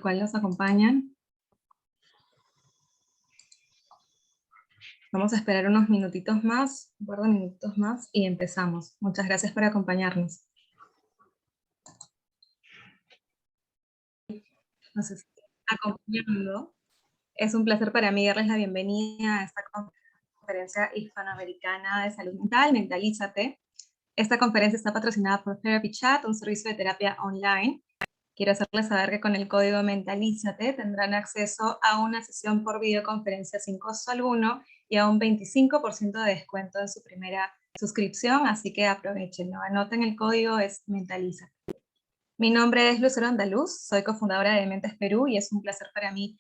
cual nos acompañan. Vamos a esperar unos minutitos más, un par de minutos más y empezamos. Muchas gracias por acompañarnos. Nos están acompañando. Es un placer para mí darles la bienvenida a esta conferencia hispanoamericana de salud mental, Mentalízate. Esta conferencia está patrocinada por Therapy Chat, un servicio de terapia online. Quiero hacerles saber que con el código Mentalízate tendrán acceso a una sesión por videoconferencia sin costo alguno y a un 25% de descuento en su primera suscripción, así que aprovechenlo. Anoten el código, es Mentalízate. Mi nombre es Lucero Andaluz, soy cofundadora de Mentes Perú y es un placer para mí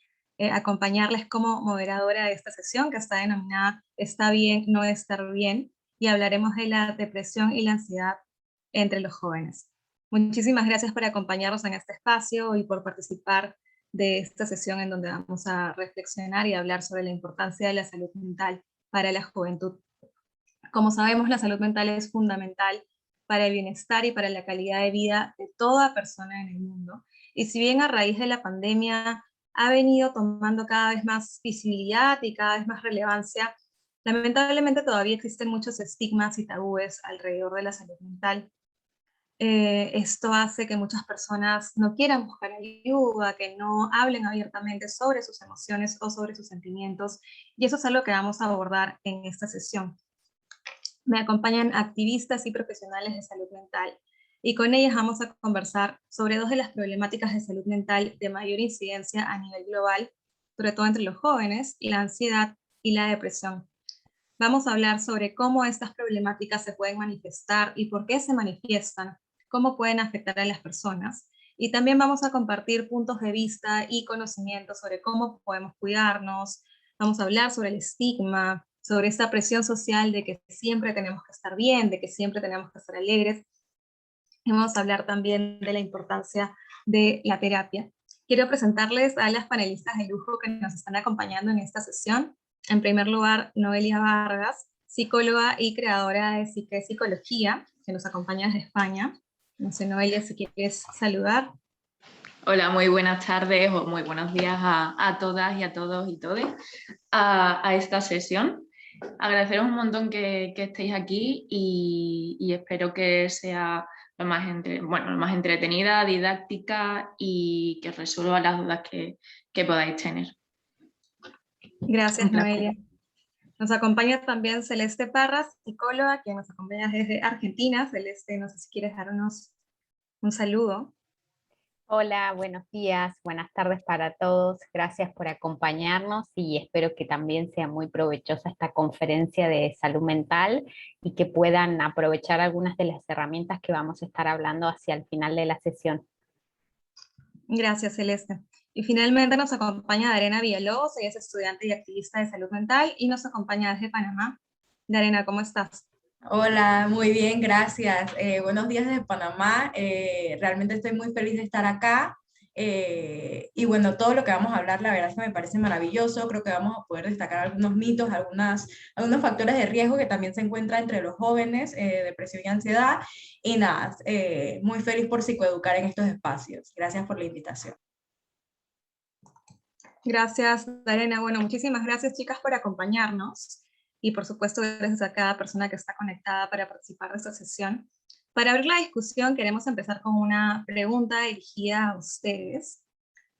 acompañarles como moderadora de esta sesión que está denominada Está bien, no estar bien, y hablaremos de la depresión y la ansiedad entre los jóvenes. Muchísimas gracias por acompañarnos en este espacio y por participar de esta sesión en donde vamos a reflexionar y hablar sobre la importancia de la salud mental para la juventud. Como sabemos, la salud mental es fundamental para el bienestar y para la calidad de vida de toda persona en el mundo. Y si bien a raíz de la pandemia ha venido tomando cada vez más visibilidad y cada vez más relevancia, lamentablemente todavía existen muchos estigmas y tabúes alrededor de la salud mental. Esto hace que muchas personas no quieran buscar ayuda, que no hablen abiertamente sobre sus emociones o sobre sus sentimientos, y eso es algo que vamos a abordar en esta sesión. Me acompañan activistas y profesionales de salud mental, y con ellas vamos a conversar sobre dos de las problemáticas de salud mental de mayor incidencia a nivel global, sobre todo entre los jóvenes, la ansiedad y la depresión. Vamos a hablar sobre cómo estas problemáticas se pueden manifestar y por qué se manifiestan, cómo pueden afectar a las personas, y también vamos a compartir puntos de vista y conocimientos sobre cómo podemos cuidarnos. Vamos a hablar sobre el estigma, sobre esta presión social de que siempre tenemos que estar bien, de que siempre tenemos que estar alegres, y vamos a hablar también de la importancia de la terapia. Quiero presentarles a las panelistas de lujo que nos están acompañando en esta sesión. En primer lugar, Noelia Vargas, psicóloga y creadora de Psicología, que nos acompaña desde España. No sé, Noelia, si quieres saludar. Hola, muy buenas tardes o muy buenos días a todas y a todos y todes a esta sesión. Agradeceros un montón que estéis aquí y espero que sea lo más entretenida, didáctica y que resuelva las dudas que podáis tener. Gracias, Noelia. Nos acompaña también Celeste Parras, psicóloga, que nos acompaña desde Argentina. Celeste, no sé si quieres darnos un saludo. Hola, buenos días, buenas tardes para todos. Gracias por acompañarnos y espero que también sea muy provechosa esta conferencia de salud mental y que puedan aprovechar algunas de las herramientas que vamos a estar hablando hacia el final de la sesión. Gracias, Celeste. Y finalmente nos acompaña Darena Villalobos, ella es estudiante y activista de salud mental y nos acompaña desde Panamá. Darena, ¿cómo estás? Hola, muy bien, gracias. Buenos días desde Panamá. Realmente estoy muy feliz de estar acá. Y bueno, todo lo que vamos a hablar, la verdad es que me parece maravilloso. Creo que vamos a poder destacar algunos mitos, algunos factores de riesgo que también se encuentran entre los jóvenes, depresión y ansiedad. Y nada, muy feliz por psicoeducar en estos espacios. Gracias por la invitación. Gracias, Darena. Bueno, muchísimas gracias, chicas, por acompañarnos. Y por supuesto, gracias a cada persona que está conectada para participar de esta sesión. Para abrir la discusión, queremos empezar con una pregunta dirigida a ustedes.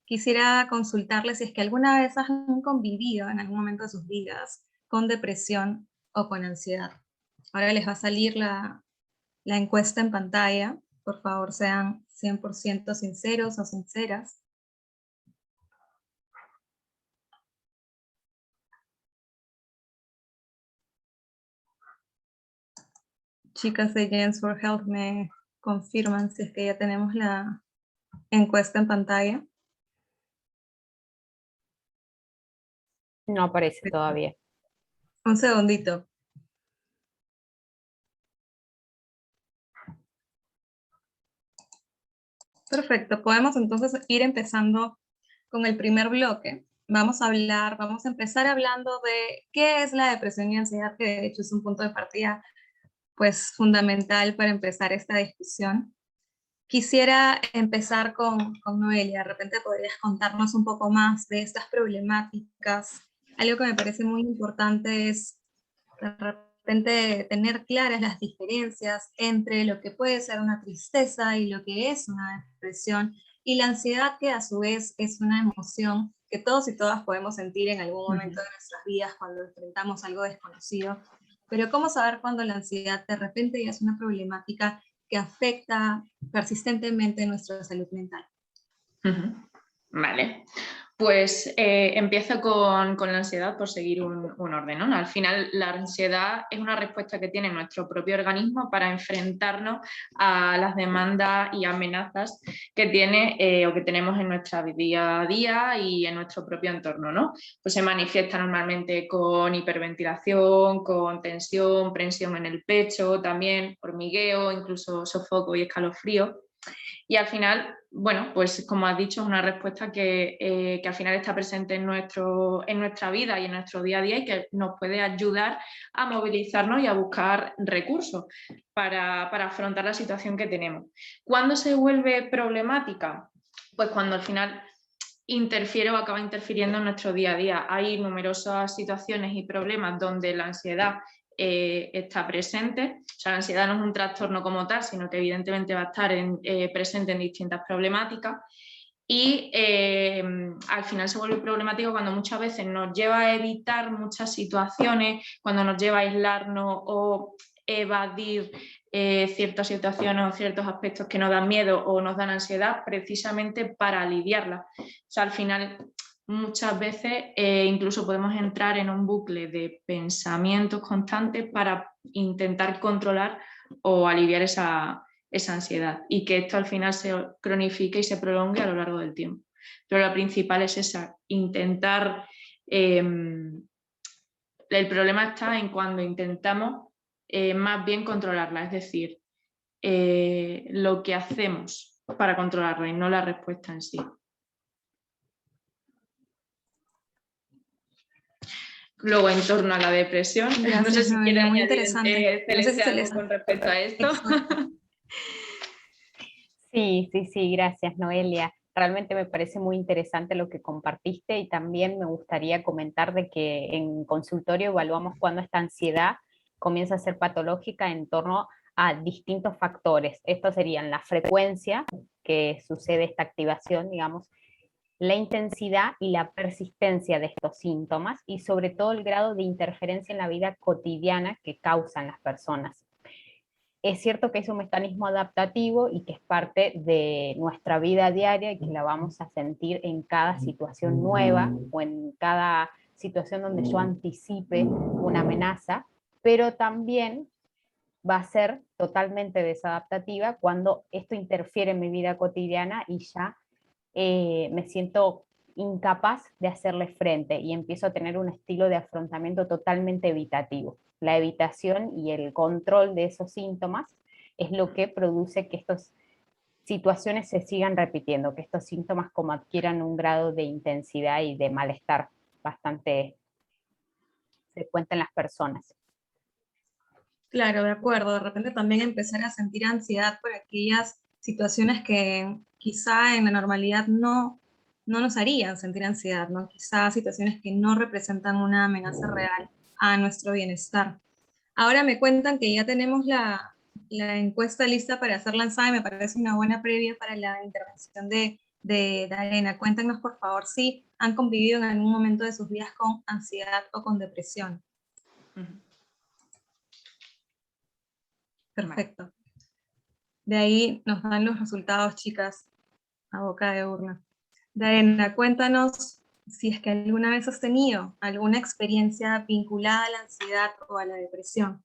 Quisiera consultarles si es que alguna vez han convivido en algún momento de sus vidas con depresión o con ansiedad. Ahora les va a salir la encuesta en pantalla. Por favor, sean 100% sinceros o sinceras. Chicas de Gens for Health, me confirman si es que ya tenemos la encuesta en pantalla. No aparece todavía. Un segundito. Perfecto, podemos entonces ir empezando con el primer bloque. Vamos a empezar hablando de qué es la depresión y ansiedad, que de hecho es un punto de partida pues fundamental para empezar esta discusión. Quisiera empezar con Noelia. De repente podrías contarnos un poco más de estas problemáticas. Algo que me parece muy importante es de repente tener claras las diferencias entre lo que puede ser una tristeza y lo que es una depresión, y la ansiedad, que a su vez es una emoción que todos y todas podemos sentir en algún momento de nuestras vidas cuando enfrentamos algo desconocido. Pero ¿cómo saber cuando la ansiedad de repente ya es una problemática que afecta persistentemente nuestra salud mental? Vale, pues empiezo con la ansiedad por seguir un orden, ¿no? Al final la ansiedad es una respuesta que tiene nuestro propio organismo para enfrentarnos a las demandas y amenazas que tiene o que tenemos en nuestra día a día y en nuestro propio entorno, ¿no? Pues se manifiesta normalmente con hiperventilación, con tensión, presión en el pecho, también hormigueo, incluso sofoco y escalofrío. Y al final, bueno, pues como has dicho, es una respuesta que al final está presente en nuestra vida y en nuestro día a día, y que nos puede ayudar a movilizarnos y a buscar recursos para afrontar la situación que tenemos. ¿Cuándo se vuelve problemática? Pues cuando al final interfiere o acaba interfiriendo en nuestro día a día. Hay numerosas situaciones y problemas donde la ansiedad está presente. O sea, la ansiedad no es un trastorno como tal, sino que evidentemente va a estar presente en distintas problemáticas. Y al final se vuelve problemático cuando muchas veces nos lleva a evitar muchas situaciones, cuando nos lleva a aislarnos o evadir ciertas situaciones o ciertos aspectos que nos dan miedo o nos dan ansiedad, precisamente para aliviarla. O sea, al final muchas veces incluso podemos entrar en un bucle de pensamientos constantes para intentar controlar o aliviar esa ansiedad, y que esto al final se cronifique y se prolongue a lo largo del tiempo. Pero la principal es esa, intentar... el problema está en cuando intentamos más bien controlarla, es decir, lo que hacemos para controlarla y no la respuesta en sí. Luego, en torno a la depresión, gracias, no sé si Noelia, quiere muy añadir interesante. No sé si Celeste, algo Celeste. con respecto a esto. Sí, gracias, Noelia. Realmente me parece muy interesante lo que compartiste, y también me gustaría comentar de que en consultorio evaluamos cuando esta ansiedad comienza a ser patológica en torno a distintos factores. Estos serían la frecuencia que sucede esta activación, digamos, la intensidad y la persistencia de estos síntomas, y sobre todo el grado de interferencia en la vida cotidiana que causan las personas. Es cierto que es un mecanismo adaptativo y que es parte de nuestra vida diaria, y que la vamos a sentir en cada situación nueva o en cada situación donde yo anticipe una amenaza, pero también va a ser totalmente desadaptativa cuando esto interfiere en mi vida cotidiana y ya me siento incapaz de hacerle frente y empiezo a tener un estilo de afrontamiento totalmente evitativo. La evitación y el control de esos síntomas es lo que produce que estas situaciones se sigan repitiendo, que estos síntomas como adquieran un grado de intensidad y de malestar bastante frecuente en las personas. Claro, de acuerdo. De repente también empezar a sentir ansiedad por aquellas situaciones que quizá en la normalidad no nos harían sentir ansiedad, ¿no? Quizá situaciones que no representan una amenaza real a nuestro bienestar. Ahora me cuentan que ya tenemos la encuesta lista para ser lanzada, y me parece una buena previa para la intervención de Darena. Cuéntenos, por favor, si han convivido en algún momento de sus vidas con ansiedad o con depresión. Perfecto. De ahí nos dan los resultados, chicas, a boca de urna. Darena, cuéntanos si es que alguna vez has tenido alguna experiencia vinculada a la ansiedad o a la depresión.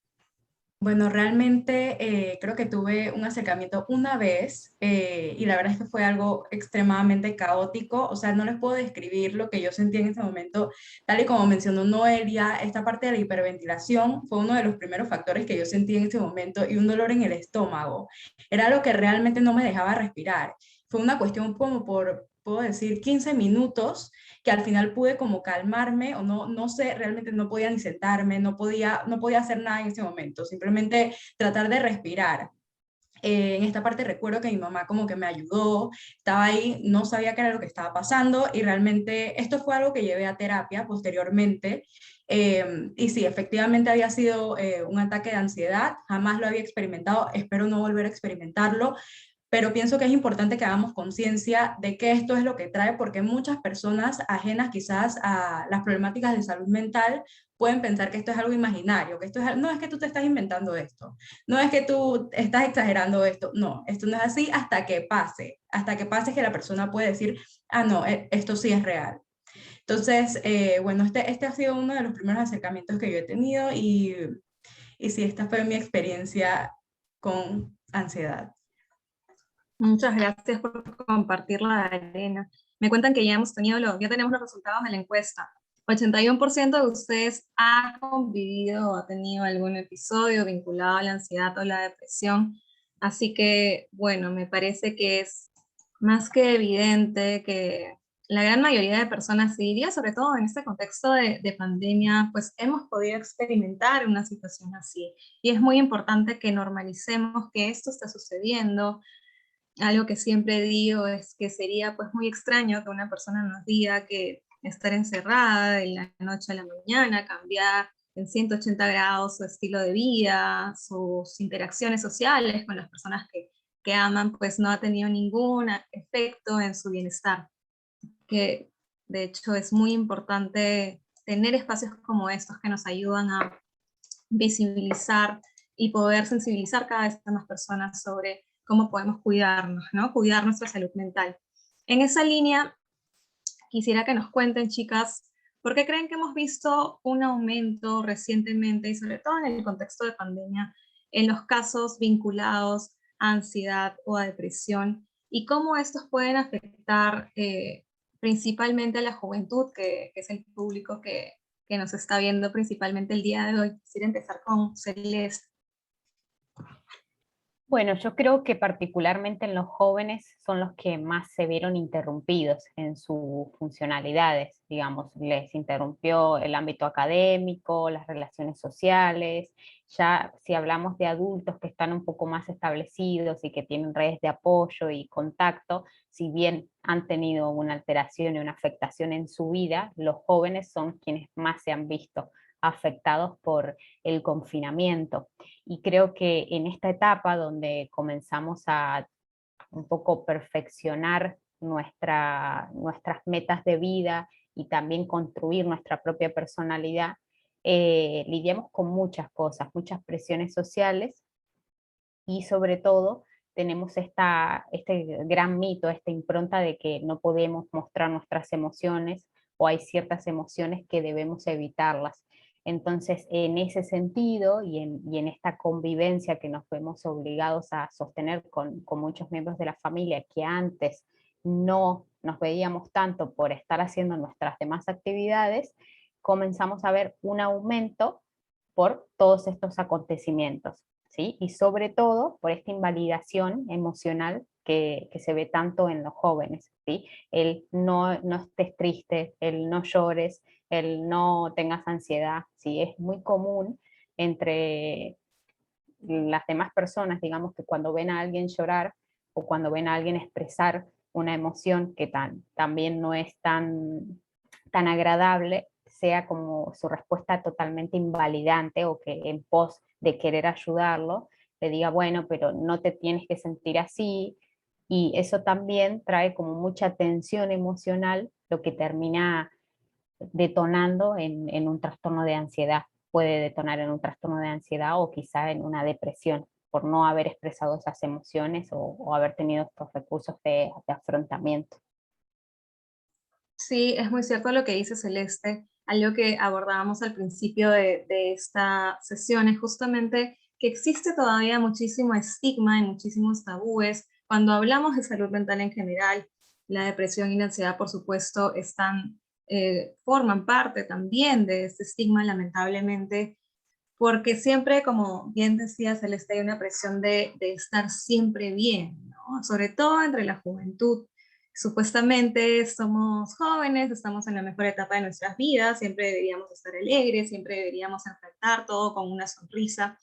Bueno, realmente creo que tuve un acercamiento una vez y la verdad es que fue algo extremadamente caótico. O sea, no les puedo describir lo que yo sentí en ese momento. Tal y como mencionó Noelia, esta parte de la hiperventilación fue uno de los primeros factores que yo sentí en ese momento, y un dolor en el estómago. Era lo que realmente no me dejaba respirar. Fue una cuestión como por, puedo decir, 15 minutos, que al final pude como calmarme, o no sé, realmente no podía ni sentarme, no podía hacer nada en ese momento, simplemente tratar de respirar. En esta parte recuerdo que mi mamá como que me ayudó, estaba ahí, no sabía qué era lo que estaba pasando y realmente esto fue algo que llevé a terapia posteriormente. Y sí, efectivamente había sido un ataque de ansiedad, jamás lo había experimentado, espero no volver a experimentarlo, pero pienso que es importante que hagamos conciencia de que esto es lo que trae, porque muchas personas ajenas quizás a las problemáticas de salud mental pueden pensar que esto es algo imaginario, que esto es, no es que tú te estás inventando esto, no es que tú estás exagerando esto, no, esto no es así hasta que pase que la persona puede decir, ah, no, esto sí es real. Entonces, bueno, este ha sido uno de los primeros acercamientos que yo he tenido y sí, esta fue mi experiencia con ansiedad. Muchas gracias por compartir la arena. Me cuentan que ya tenemos los resultados de la encuesta. 81% de ustedes ha convivido o ha tenido algún episodio vinculado a la ansiedad o la depresión. Así que, bueno, me parece que es más que evidente que la gran mayoría de personas, sí, diría, sobre todo en este contexto de pandemia, pues hemos podido experimentar una situación así. Y es muy importante que normalicemos que esto está sucediendo. Algo que siempre digo es que sería pues muy extraño que una persona nos diga que estar encerrada de la noche a la mañana, cambiar en 180 grados su estilo de vida, sus interacciones sociales con las personas que aman, pues no ha tenido ningún efecto en su bienestar. Que de hecho es muy importante tener espacios como estos que nos ayudan a visibilizar y poder sensibilizar cada vez a más personas sobre cómo podemos cuidarnos, ¿no? Cuidar nuestra salud mental. En esa línea, quisiera que nos cuenten, chicas, ¿por qué creen que hemos visto un aumento recientemente y sobre todo en el contexto de pandemia en los casos vinculados a ansiedad o a depresión y cómo estos pueden afectar principalmente a la juventud, que es el público que nos está viendo principalmente el día de hoy? Quisiera empezar con Celeste. Bueno, yo creo que particularmente en los jóvenes son los que más se vieron interrumpidos en sus funcionalidades, digamos, les interrumpió el ámbito académico, las relaciones sociales. Ya si hablamos de adultos que están un poco más establecidos y que tienen redes de apoyo y contacto, si bien han tenido una alteración y una afectación en su vida, los jóvenes son quienes más se han visto afectados por el confinamiento. Y creo que en esta etapa donde comenzamos a un poco perfeccionar nuestras metas de vida y también construir nuestra propia personalidad, lidiamos con muchas cosas, muchas presiones sociales y sobre todo tenemos este gran mito, esta impronta de que no podemos mostrar nuestras emociones o hay ciertas emociones que debemos evitarlas. Entonces, en ese sentido y en esta convivencia que nos vemos obligados a sostener con muchos miembros de la familia que antes no nos veíamos tanto por estar haciendo nuestras demás actividades, comenzamos a ver un aumento por todos estos acontecimientos, ¿sí? Y sobre todo por esta invalidación emocional que se ve tanto en los jóvenes, ¿sí? El no estés triste, el no llores, el no tengas ansiedad, ¿sí? Es muy común entre las demás personas, digamos, que cuando ven a alguien llorar o cuando ven a alguien expresar una emoción que también no es tan agradable, sea como su respuesta totalmente invalidante o que en pos de querer ayudarlo, le diga, bueno, pero no te tienes que sentir así, y eso también trae como mucha tensión emocional, lo que termina detonando en un trastorno de ansiedad, puede detonar en un trastorno de ansiedad o quizá en una depresión por no haber expresado esas emociones o haber tenido estos recursos de afrontamiento. Sí, es muy cierto lo que dice Celeste. Algo que abordábamos al principio de esta sesión es justamente que existe todavía muchísimo estigma y muchísimos tabúes. Cuando hablamos de salud mental en general, la depresión y la ansiedad, por supuesto, forman parte también de este estigma, lamentablemente, porque siempre, como bien decía Celeste, hay una presión de estar siempre bien, ¿no? Sobre todo entre la juventud. Supuestamente somos jóvenes, estamos en la mejor etapa de nuestras vidas, siempre deberíamos estar alegres, siempre deberíamos enfrentar todo con una sonrisa.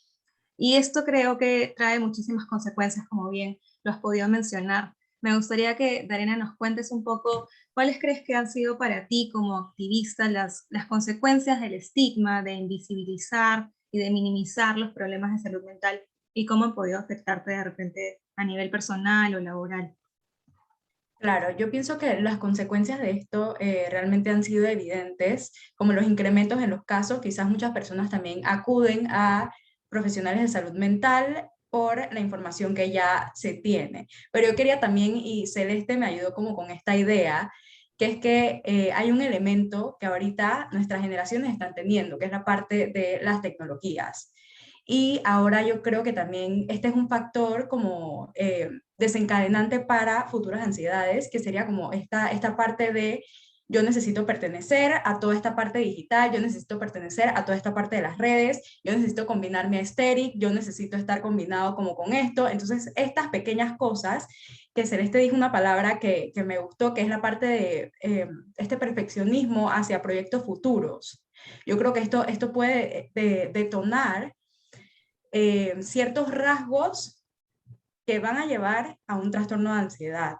Y esto creo que trae muchísimas consecuencias, como bien lo has podido mencionar. Me gustaría que, Darena, nos cuentes un poco cuáles crees que han sido para ti como activista las consecuencias del estigma, de invisibilizar y de minimizar los problemas de salud mental y cómo han podido afectarte de repente a nivel personal o laboral. Claro, yo pienso que las consecuencias de esto realmente han sido evidentes, como los incrementos en los casos. Quizás muchas personas también acuden a profesionales de salud mental por la información que ya se tiene. Pero yo quería también, y Celeste me ayudó como con esta idea, que es que hay un elemento que ahorita nuestras generaciones están teniendo, que es la parte de las tecnologías. Y ahora yo creo que también este es un factor como desencadenante para futuras ansiedades, que sería como esta parte de yo necesito pertenecer a toda esta parte digital, yo necesito pertenecer a toda esta parte de las redes, yo necesito combinarme a Aesthetic, yo necesito estar combinado como con esto. Entonces, estas pequeñas cosas, que Celeste dijo una palabra que me gustó, que es la parte de este perfeccionismo hacia proyectos futuros. Yo creo que esto puede detonar ciertos rasgos que van a llevar a un trastorno de ansiedad.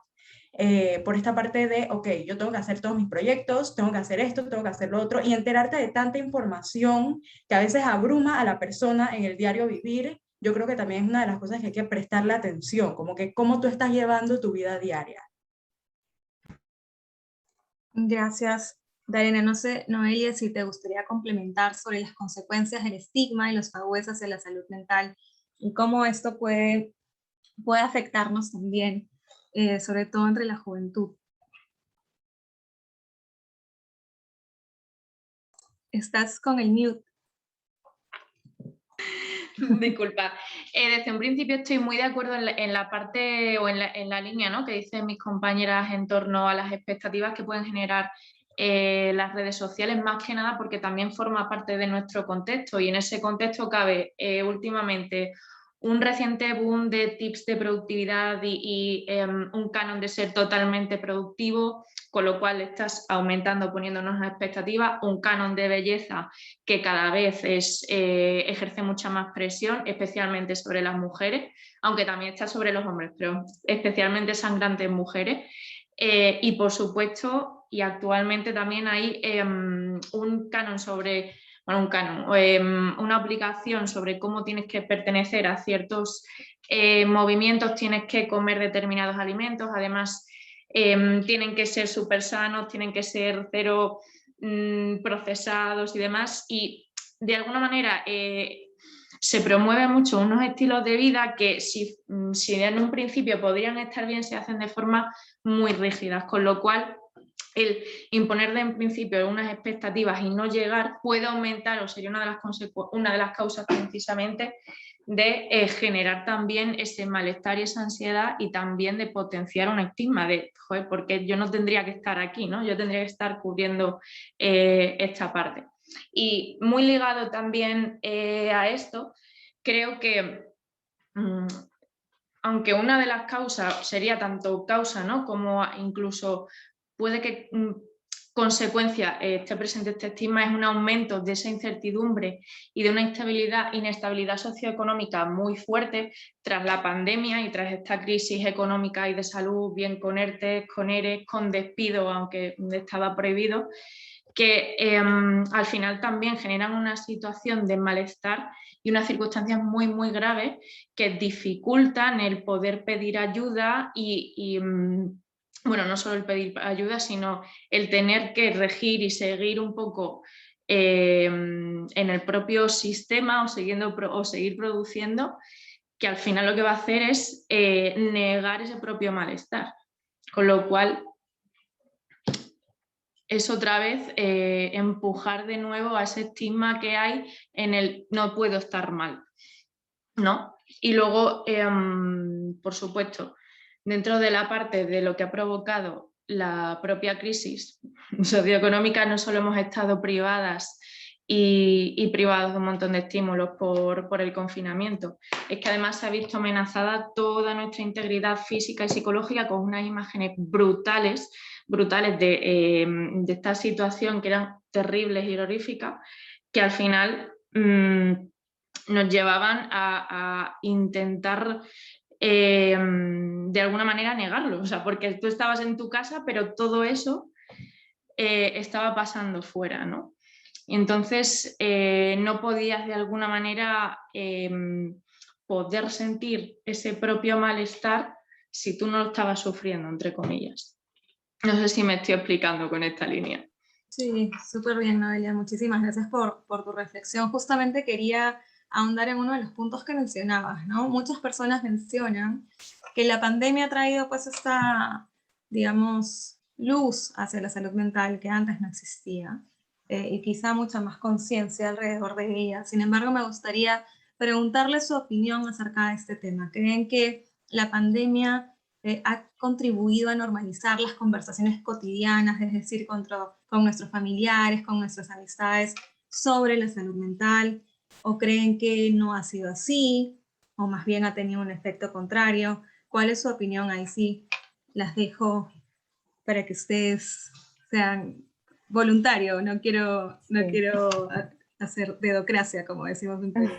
Por esta parte de, ok, yo tengo que hacer todos mis proyectos, tengo que hacer esto, tengo que hacer lo otro, y enterarte de tanta información que a veces abruma a la persona en el diario vivir. Yo creo que también es una de las cosas que hay que prestarle atención, como que cómo tú estás llevando tu vida diaria. Gracias, Darena. No sé, Noelia, si te gustaría complementar sobre las consecuencias del estigma y los tabúes hacia la salud mental y cómo esto puede afectarnos también, sobre todo entre la juventud. Estás con el mute. Disculpa. Desde un principio estoy muy de acuerdo en la parte o en la línea, ¿no?, que dicen mis compañeras en torno a las expectativas que pueden generar las redes sociales, más que nada porque también forma parte de nuestro contexto, y en ese contexto cabe últimamente un reciente boom de tips de productividad y un canon de ser totalmente productivo, con lo cual estás aumentando, poniéndonos una expectativa, un canon de belleza que cada vez ejerce mucha más presión, especialmente sobre las mujeres, aunque también está sobre los hombres, pero especialmente sangrante en mujeres. Y por supuesto, y actualmente también hay un canon sobre, bueno, un canon, una aplicación sobre cómo tienes que pertenecer a ciertos movimientos, tienes que comer determinados alimentos, además tienen que ser súper sanos, tienen que ser cero procesados y demás, y de alguna manera se promueve mucho unos estilos de vida que si en un principio podrían estar bien, se hacen de forma muy rígidas, con lo cual el imponer de en principio unas expectativas y no llegar puede aumentar, o sería una de las causas precisamente de generar también ese malestar y esa ansiedad, y también de potenciar un estigma de, joder, porque yo no tendría que estar aquí, ¿no? Yo tendría que estar cubriendo esta parte. Y muy ligado también a esto, creo que aunque una de las causas sería tanto causa, ¿no?, como incluso puede que consecuencia esté presente este estigma, es un aumento de esa incertidumbre y de una inestabilidad socioeconómica muy fuerte tras la pandemia y tras esta crisis económica y de salud, bien con ERTE, con ERE, con despido, aunque estaba prohibido, que al final también generan una situación de malestar y unas circunstancias muy, muy graves que dificultan el poder pedir ayuda y bueno, no solo el pedir ayuda, sino el tener que regir y seguir un poco en el propio sistema o seguir produciendo, que al final lo que va a hacer es negar ese propio malestar. Con lo cual es otra vez empujar de nuevo a ese estigma que hay en el no puedo estar mal, ¿no? Y luego, por supuesto, dentro de la parte de lo que ha provocado la propia crisis socioeconómica, no solo hemos estado privadas y privados de un montón de estímulos por el confinamiento, es que además se ha visto amenazada toda nuestra integridad física y psicológica con unas imágenes brutales de esta situación, que eran terribles y horríficas, que al final nos llevaban a intentar de alguna manera negarlo, o sea, porque tú estabas en tu casa, pero todo eso estaba pasando fuera, ¿no? Y entonces no podías de alguna manera poder sentir ese propio malestar si tú no lo estabas sufriendo, entre comillas. No sé si me estoy explicando con esta línea. Sí, súper bien, Noelia. Muchísimas gracias por tu reflexión. Justamente quería ahondar en uno de los puntos que mencionabas, ¿no? Muchas personas mencionan que la pandemia ha traído pues esta, digamos, luz hacia la salud mental que antes no existía, y quizá mucha más conciencia alrededor de ella. Sin embargo, me gustaría preguntarle su opinión acerca de este tema. ¿Creen que la pandemia ha contribuido a normalizar las conversaciones cotidianas, es decir, con nuestros familiares, con nuestras amistades sobre la salud mental? ¿O creen que no ha sido así? ¿O más bien ha tenido un efecto contrario? ¿Cuál es su opinión? Ahí sí las dejo para que ustedes sean voluntarios. No quiero hacer dedocracia, como decimos en Perú.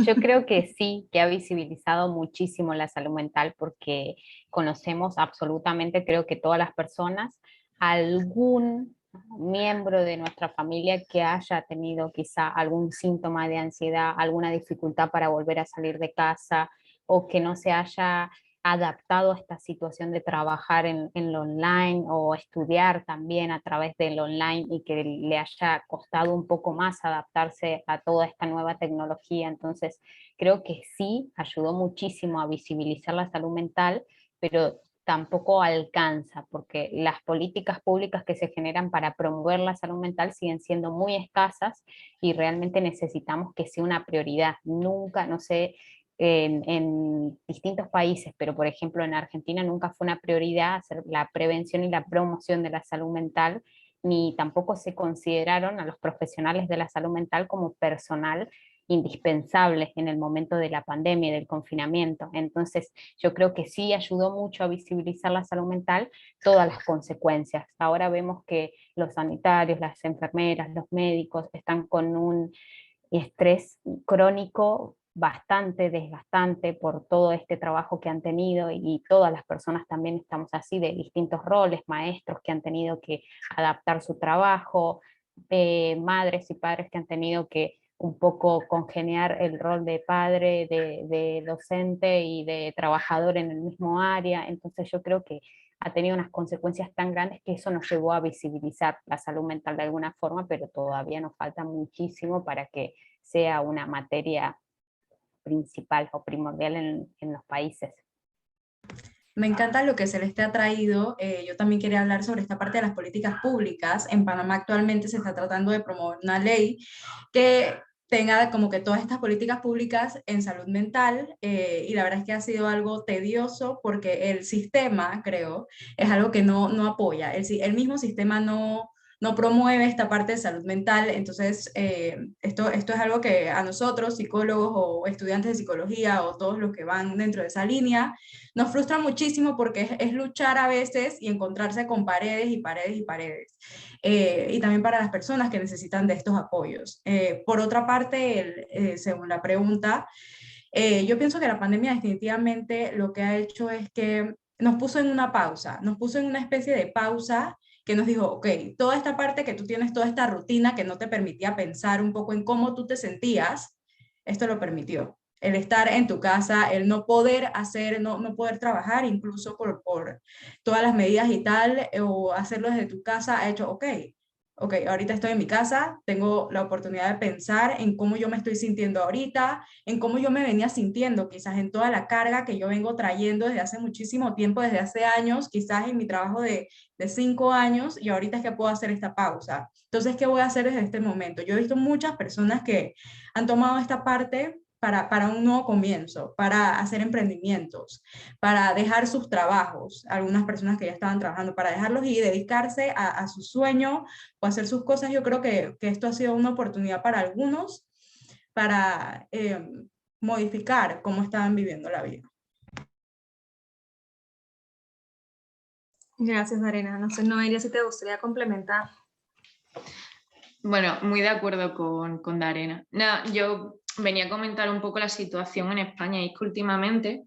Yo creo que sí, que ha visibilizado muchísimo la salud mental porque conocemos absolutamente, creo que todas las personas, algún miembro de nuestra familia que haya tenido quizá algún síntoma de ansiedad, alguna dificultad para volver a salir de casa o que no se haya adaptado a esta situación de trabajar en lo online o estudiar también a través del online y que le haya costado un poco más adaptarse a toda esta nueva tecnología. Entonces, creo que sí ayudó muchísimo a visibilizar la salud mental, pero tampoco alcanza, porque las políticas públicas que se generan para promover la salud mental siguen siendo muy escasas y realmente necesitamos que sea una prioridad. Nunca, no sé, en distintos países, pero por ejemplo en Argentina nunca fue una prioridad hacer la prevención y la promoción de la salud mental, ni tampoco se consideraron a los profesionales de la salud mental como personal indispensable en el momento de la pandemia y del confinamiento. Entonces, yo creo que sí ayudó mucho a visibilizar la salud mental, todas las consecuencias. Ahora vemos que los sanitarios, las enfermeras, los médicos están con un estrés crónico bastante desgastante por todo este trabajo que han tenido y todas las personas también estamos así de distintos roles, maestros que han tenido que adaptar su trabajo, madres y padres que han tenido que un poco congeniar el rol de padre, de docente y de trabajador en el mismo área. Entonces yo creo que ha tenido unas consecuencias tan grandes que eso nos llevó a visibilizar la salud mental de alguna forma, pero todavía nos falta muchísimo para que sea una materia principal o primordial en los países. Me encanta lo que Celeste ha traído. Yo también quería hablar sobre esta parte de las políticas públicas. En Panamá actualmente se está tratando de promover una ley que tenga como que todas estas políticas públicas en salud mental, y la verdad es que ha sido algo tedioso porque el sistema, creo, es algo que no apoya. El mismo sistema no promueve esta parte de salud mental. Entonces esto es algo que a nosotros, psicólogos o estudiantes de psicología o todos los que van dentro de esa línea, nos frustra muchísimo porque es luchar a veces y encontrarse con paredes y paredes y paredes. Y también para las personas que necesitan de estos apoyos. Por otra parte, según la pregunta, yo pienso que la pandemia definitivamente lo que ha hecho es que nos puso en una pausa, nos puso en una especie de pausa que nos dijo, ok, toda esta parte que tú tienes, toda esta rutina que no te permitía pensar un poco en cómo tú te sentías, esto lo permitió. El estar en tu casa, el no poder hacer, no poder trabajar, incluso por todas las medidas y tal, o hacerlo desde tu casa, ha hecho, ok, ahorita estoy en mi casa, tengo la oportunidad de pensar en cómo yo me estoy sintiendo ahorita, en cómo yo me venía sintiendo, quizás en toda la carga que yo vengo trayendo desde hace muchísimo tiempo, desde hace años, quizás en mi trabajo de 5 años, y ahorita es que puedo hacer esta pausa. Entonces, ¿qué voy a hacer desde este momento? Yo he visto muchas personas que han tomado esta parte para un nuevo comienzo, para hacer emprendimientos, para dejar sus trabajos, algunas personas que ya estaban trabajando, para dejarlos y dedicarse a su sueño o hacer sus cosas. Yo creo que esto ha sido una oportunidad para algunos para modificar cómo estaban viviendo la vida. Gracias, Arena. No sé, Noelia, si te gustaría complementar. Bueno, muy de acuerdo con Darena. Nada, yo venía a comentar un poco la situación en España, y es que últimamente,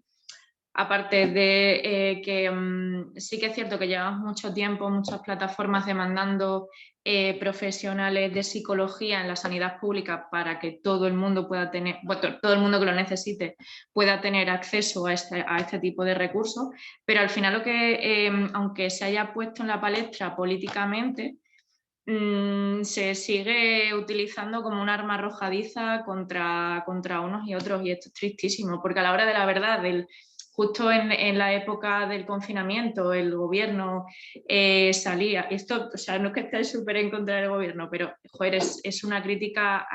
aparte de que sí que es cierto que llevamos mucho tiempo, muchas plataformas demandando profesionales de psicología en la sanidad pública para que todo el mundo pueda tener, bueno, todo el mundo que lo necesite pueda tener acceso a este tipo de recursos, pero al final lo que, aunque se haya puesto en la palestra políticamente, se sigue utilizando como un arma arrojadiza contra unos y otros, y esto es tristísimo, porque a la hora de la verdad, justo en la época del confinamiento, el gobierno salía, esto, o sea, no es que esté súper en contra del gobierno, pero joder, es una crítica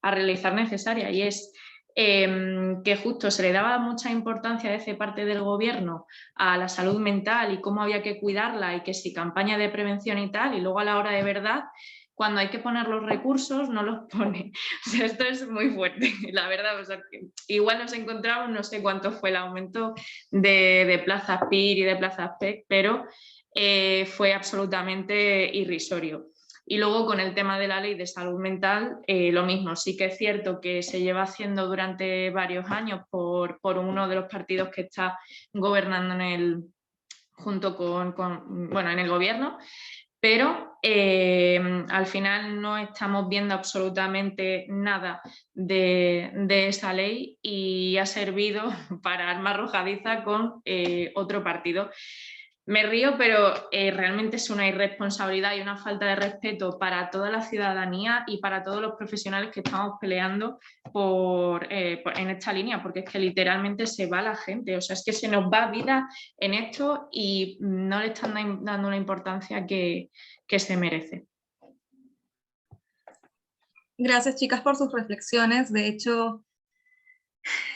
a realizar necesaria, y es que justo se le daba mucha importancia desde parte del gobierno a la salud mental y cómo había que cuidarla, y que si campaña de prevención y tal, y luego a la hora de verdad, cuando hay que poner los recursos, no los pone. O sea, esto es muy fuerte, la verdad. O sea, igual nos encontramos, no sé cuánto fue el aumento de plazas PIR y de plazas PEC, pero fue absolutamente irrisorio. Y luego con el tema de la ley de salud mental, lo mismo. Sí que es cierto que se lleva haciendo durante varios años por uno de los partidos que está gobernando junto bueno, en el gobierno, pero al final no estamos viendo absolutamente nada de esa ley, y ha servido para arma arrojadiza con otro partido. Me río, pero realmente es una irresponsabilidad y una falta de respeto para toda la ciudadanía y para todos los profesionales que estamos peleando en esta línea, porque es que literalmente se va la gente. O sea, es que se nos va vida en esto y no le están dando la importancia que se merece. Gracias, chicas, por sus reflexiones. De hecho,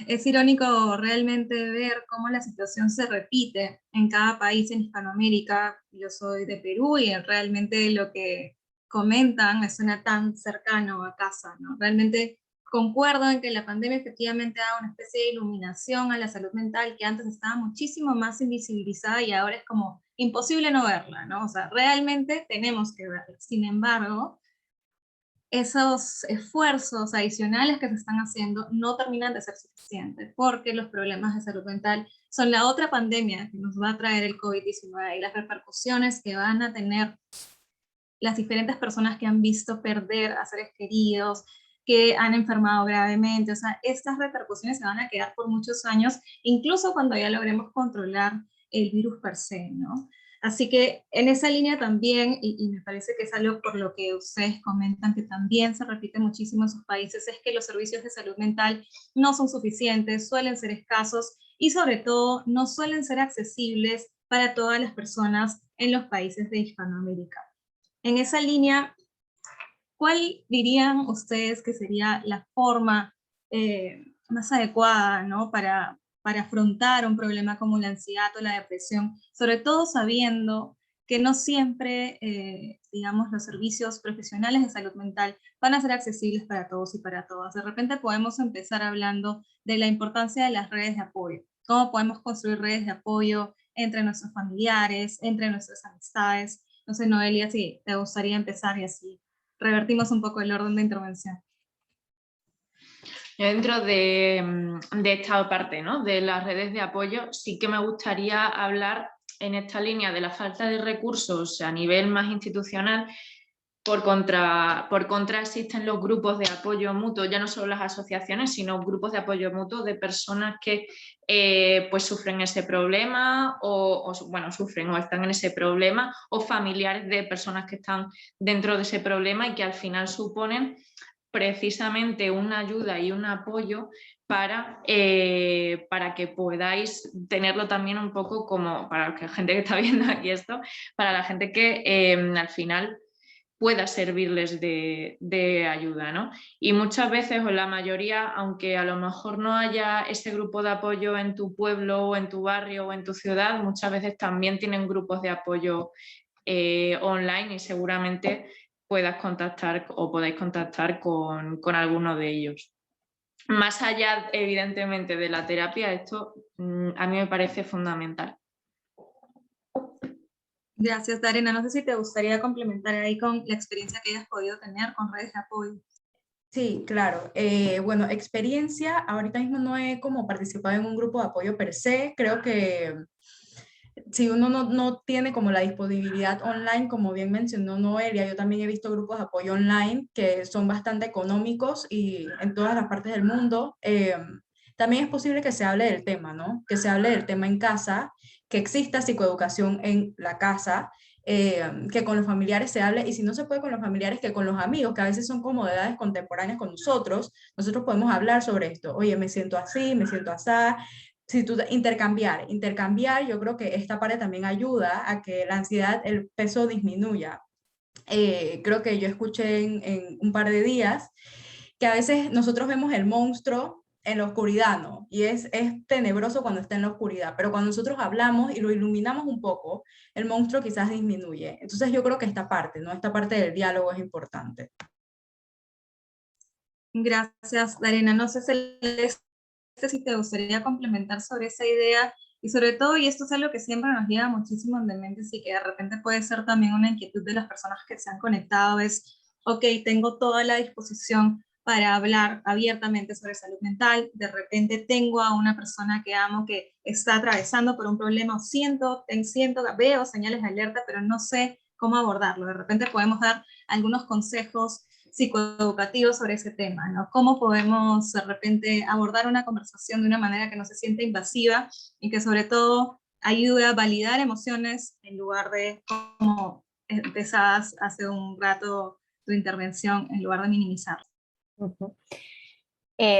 es irónico realmente ver cómo la situación se repite en cada país en Hispanoamérica. Yo soy de Perú y realmente lo que comentan me suena tan cercano a casa, ¿no? Realmente concuerdo en que la pandemia efectivamente da una especie de iluminación a la salud mental que antes estaba muchísimo más invisibilizada y ahora es como imposible no verla, ¿no? O sea, realmente tenemos que verla. Sin embargo, esos esfuerzos adicionales que se están haciendo no terminan de ser suficientes, porque los problemas de salud mental son la otra pandemia que nos va a traer el COVID-19 y las repercusiones que van a tener las diferentes personas que han visto perder a seres queridos, que han enfermado gravemente. O sea, estas repercusiones se van a quedar por muchos años, incluso cuando ya logremos controlar el virus per se, ¿no? Así que en esa línea también, y me parece que es algo por lo que ustedes comentan que también se repite muchísimo en sus países, es que los servicios de salud mental no son suficientes, suelen ser escasos y sobre todo no suelen ser accesibles para todas las personas en los países de Hispanoamérica. En esa línea, ¿cuál dirían ustedes que sería la forma más adecuada, ¿no? para afrontar un problema como la ansiedad o la depresión, sobre todo sabiendo que no siempre, digamos, los servicios profesionales de salud mental van a ser accesibles para todos y para todas? De repente podemos empezar hablando de la importancia de las redes de apoyo, cómo podemos construir redes de apoyo entre nuestros familiares, entre nuestras amistades. No sé, Noelia, si te gustaría empezar y así revertimos un poco el orden de intervención. Yo dentro de esta parte, ¿no?, de las redes de apoyo, sí que me gustaría hablar en esta línea de la falta de recursos a nivel más institucional. Por contra existen los grupos de apoyo mutuo, ya no solo las asociaciones, sino grupos de apoyo mutuo de personas que pues sufren ese problema bueno, sufren o están en ese problema, o familiares de personas que están dentro de ese problema y que al final suponen precisamente una ayuda y un apoyo para que podáis tenerlo también un poco como para la gente que está viendo aquí esto, para la gente que al final pueda servirles de ayuda, ¿no? Y muchas veces, o la mayoría, aunque a lo mejor no haya ese grupo de apoyo en tu pueblo o en tu barrio o en tu ciudad, muchas veces también tienen grupos de apoyo online, y seguramente puedas contactar o podáis contactar con alguno de ellos. Más allá, evidentemente, de la terapia, esto a mí me parece fundamental. Gracias, Darena. No sé si te gustaría complementar ahí con la experiencia que hayas podido tener con redes de apoyo. Sí, claro. Bueno, experiencia, ahorita mismo no he como participado en un grupo de apoyo per se. Creo que si uno no tiene como la disponibilidad online, como bien mencionó Noelia, yo también he visto grupos de apoyo online que son bastante económicos y en todas las partes del mundo. También es posible que se hable del tema, ¿no? Que se hable del tema en casa, que exista psicoeducación en la casa, que con los familiares se hable, y si no se puede con los familiares, que con los amigos, que a veces son como de edades contemporáneas con nosotros podemos hablar sobre esto. Oye, me siento así, me siento así. Si tú intercambiar, yo creo que esta parte también ayuda a que la ansiedad, el peso disminuya. Creo que yo escuché en un par de días que a veces nosotros vemos el monstruo en la oscuridad, ¿no? Y es tenebroso cuando está en la oscuridad, pero cuando nosotros hablamos y lo iluminamos un poco, el monstruo quizás disminuye. Entonces yo creo que esta parte, ¿no? Esta parte del diálogo es importante. Gracias, Darena. No sé si te gustaría complementar sobre esa idea y sobre todo, y esto es algo que siempre nos lleva muchísimo en mente, y que de repente puede ser también una inquietud de las personas que se han conectado, es, ok, tengo toda la disposición para hablar abiertamente sobre salud mental, de repente tengo a una persona que amo que está atravesando por un problema, o veo señales de alerta, pero no sé cómo abordarlo. De repente podemos dar algunos consejos psicoeducativos sobre ese tema, ¿no? ¿Cómo podemos de repente abordar una conversación de una manera que no se sienta invasiva y que sobre todo ayude a validar emociones en lugar de, como empezabas hace un rato tu intervención, en lugar de minimizar? Ujú.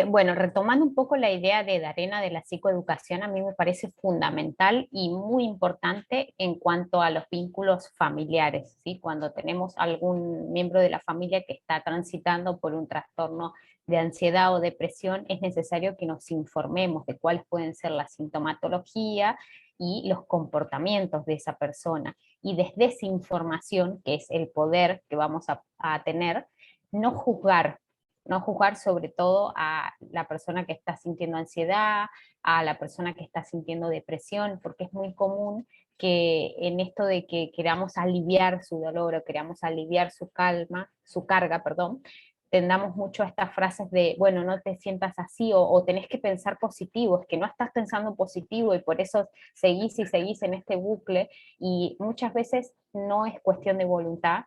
Bueno, retomando un poco la idea de Darena de la psicoeducación, a mí me parece fundamental y muy importante en cuanto a los vínculos familiares, ¿sí? Cuando tenemos algún miembro de la familia que está transitando por un trastorno de ansiedad o depresión, es necesario que nos informemos de cuáles pueden ser la sintomatología y los comportamientos de esa persona. Y desde esa información, que es el poder que vamos a tener, no juzgar, no juzgar sobre todo a la persona que está sintiendo ansiedad, a la persona que está sintiendo depresión, porque es muy común que en esto de que queramos aliviar su dolor o queramos aliviar su carga, perdón, tendamos mucho a estas frases de, bueno, no te sientas así, o tenés que pensar positivo, es que no estás pensando positivo y por eso seguís y seguís en este bucle, y muchas veces no es cuestión de voluntad